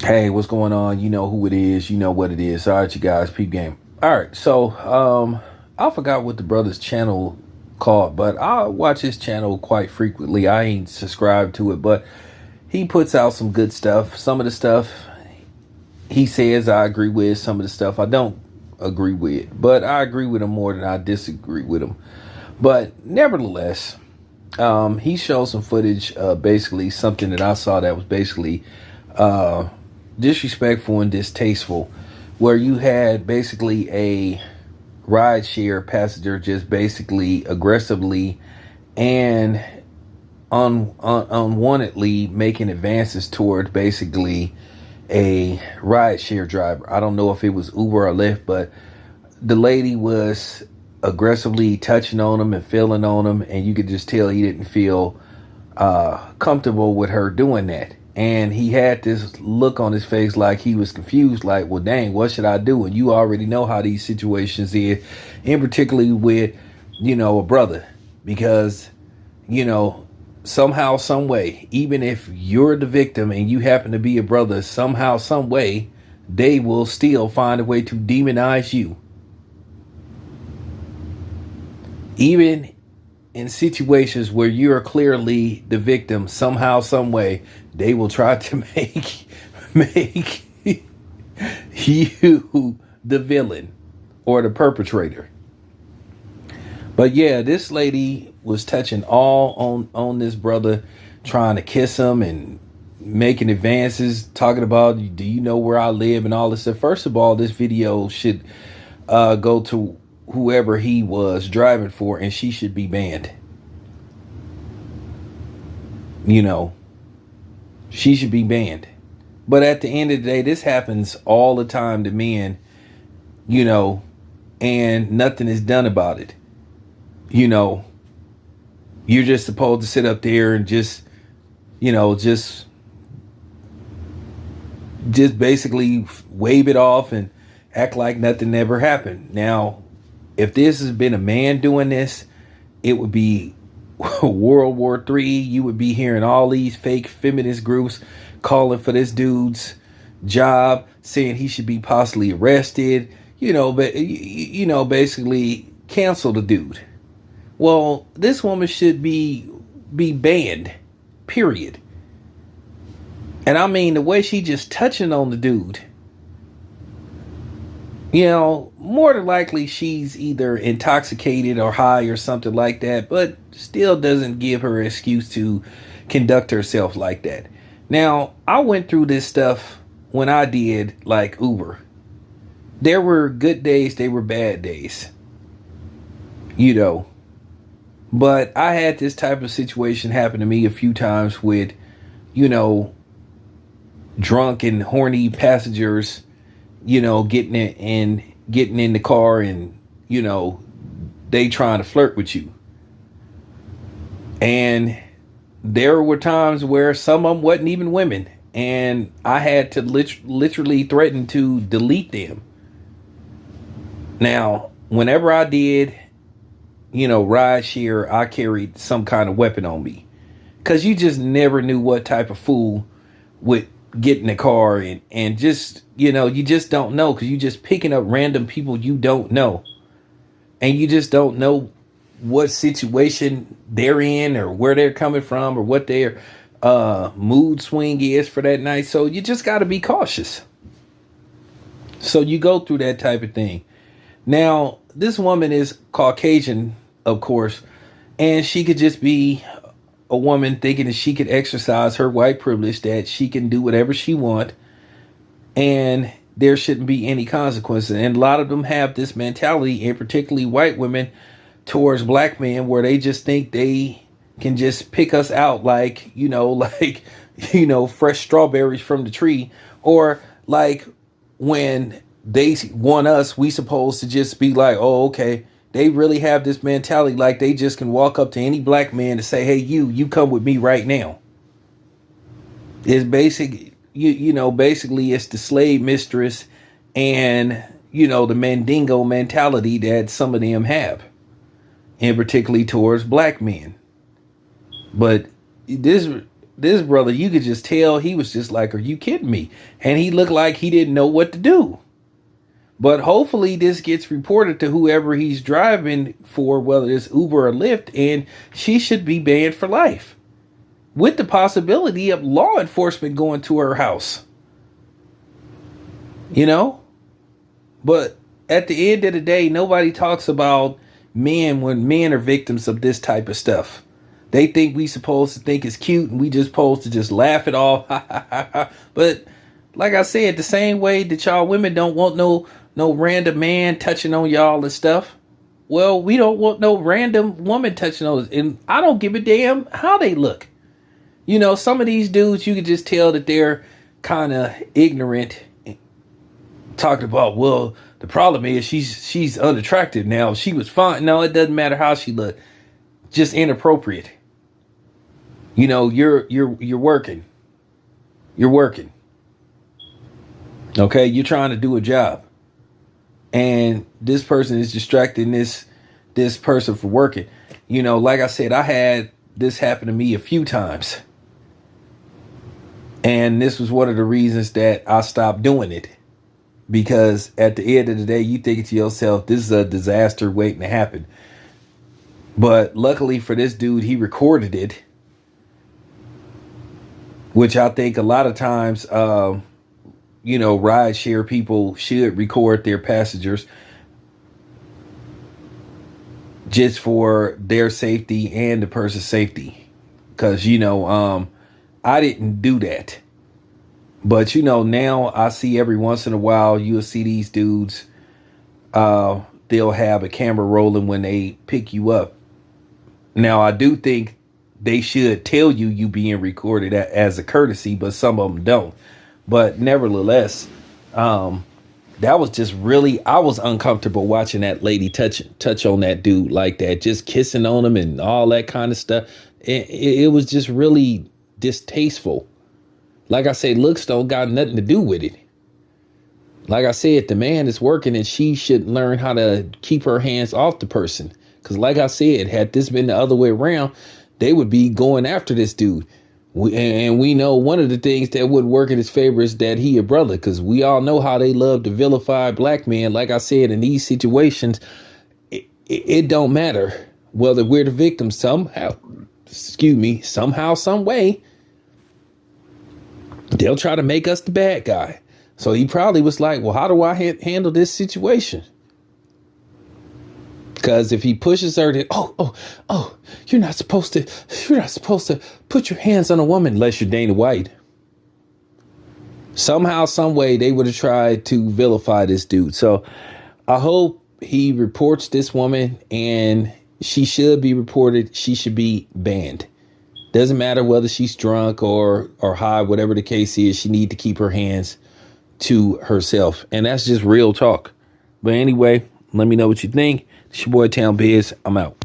Hey, what's going on? You know who it is. You know what it is. All right, you guys, peep game. All right, so I forgot what the brother's channel called, but I watch his channel quite frequently. I ain't subscribed to it, but he puts out some good stuff. Some of the stuff he says I agree with. Some of the stuff I don't agree with, but I agree with him more than I disagree with him. But nevertheless, he shows some footage, basically something that I saw that was basically disrespectful and distasteful, where you had basically a rideshare passenger just basically aggressively and unwantedly making advances toward basically a rideshare driver. I don't know if it was Uber or Lyft, but the lady was aggressively touching on him and feeling on him, and you could just tell he didn't feel comfortable with her doing that. And he had this look on his face like he was confused, like, well, dang, what should I do? And you already know how these situations is, and particularly with, a brother, because, somehow, some way, even if you're the victim and you happen to be a brother, somehow, some way, they will still find a way to demonize you. Even in situations where you're clearly the victim, somehow, some way, they will try to make you the villain or the perpetrator. But yeah, this lady was touching all on this brother, trying to kiss him and making advances, talking about, do you know where I live and all this stuff. First of all, this video should go to whoever he was driving for, and she should be banned. She should be banned. But at the end of the day, this happens all the time to men, and nothing is done about it. You're just supposed to sit up there and just basically wave it off and act like nothing ever happened. Now, if this has been a man doing this, it would be World War III. You would be hearing all these fake feminist groups calling for this dude's job, saying he should be possibly arrested, but basically cancel the dude. Well, this woman should be banned, period. And I mean, the way she just touching on the dude, more than likely she's either intoxicated or high or something like that, but still doesn't give her an excuse to conduct herself like that. Now, I went through this stuff when I did like Uber. There were good days, there were bad days, but I had this type of situation happen to me a few times with, drunk and horny passengers, getting in the car and, they trying to flirt with you. And there were times where some of them wasn't even women, and I had to literally threaten to delete them. Now, whenever I did, ride share, I carried some kind of weapon on me, because you just never knew what type of fool would get in the car and just, you just don't know, because you just picking up random people you don't know, and you just don't know what situation they're in or where they're coming from or what their mood swing is for that night. So you just got to be cautious. So you go through that type of thing. Now, this woman is Caucasian, of course, and she could just be a woman thinking that she could exercise her white privilege, that she can do whatever she want, and there shouldn't be any consequences. And a lot of them have this mentality, and particularly white women towards black men, where they just think they can just pick us out like, fresh strawberries from the tree, or like when they want us, we supposed to just be like, oh, okay. They really have this mentality like they just can walk up to any black man and say, hey, you come with me right now. It's basic, basically it's the slave mistress and, the mandingo mentality that some of them have, and particularly towards black men. But this this brother, you could just tell he was just like, are you kidding me? And he looked like he didn't know what to do. But hopefully this gets reported to whoever he's driving for, whether it's Uber or Lyft, and she should be banned for life, with the possibility of law enforcement going to her house. You know? But at the end of the day, nobody talks about men when men are victims of this type of stuff. They think we supposed to think it's cute and we just supposed to just laugh it off. But like I said, the same way that y'all women don't want no random man touching on y'all and stuff. Well, we don't want no random woman touching on us. And I don't give a damn how they look. You know, some of these dudes, you can just tell that they're kind of ignorant. Talking about, well, the problem is she's unattractive now. She was fine. No, it doesn't matter how she looked. Just inappropriate. You know, you're working. You're working. Okay, you're trying to do a job. And this person is distracting this person from working. You know, like I said, I had this happen to me a few times. And this was one of the reasons that I stopped doing it. Because at the end of the day, you think to yourself, this is a disaster waiting to happen. But luckily for this dude, he recorded it. Which I think a lot of times, ride share people should record their passengers just for their safety and the person's safety. Because, I didn't do that. But, now I see every once in a while, you'll see these dudes, they'll have a camera rolling when they pick you up. Now, I do think they should tell you being recorded as a courtesy, but some of them don't. But nevertheless, that was just really, I was uncomfortable watching that lady touch on that dude like that, just kissing on him and all that kind of stuff. It was just really distasteful. Like I said, looks don't got nothing to do with it. Like I said, the man is working and she should learn how to keep her hands off the person. Because like I said, had this been the other way around, they would be going after this dude. And we know one of the things that would work in his favor is that he a brother. Because we all know how they love to vilify black men. Like I said, in these situations, it don't matter whether we're the victim somehow, some way. They'll try to make us the bad guy. So he probably was like, well, how do I handle this situation? Because if he pushes her, then, you're not supposed to put your hands on a woman unless you're Dana White. Somehow, some way, they would have tried to vilify this dude. So I hope he reports this woman, and she should be reported. She should be banned. Doesn't matter whether she's drunk or high, whatever the case is, she need to keep her hands to herself. And that's just real talk. But anyway, let me know what you think. It's your boy Town Biz. I'm out.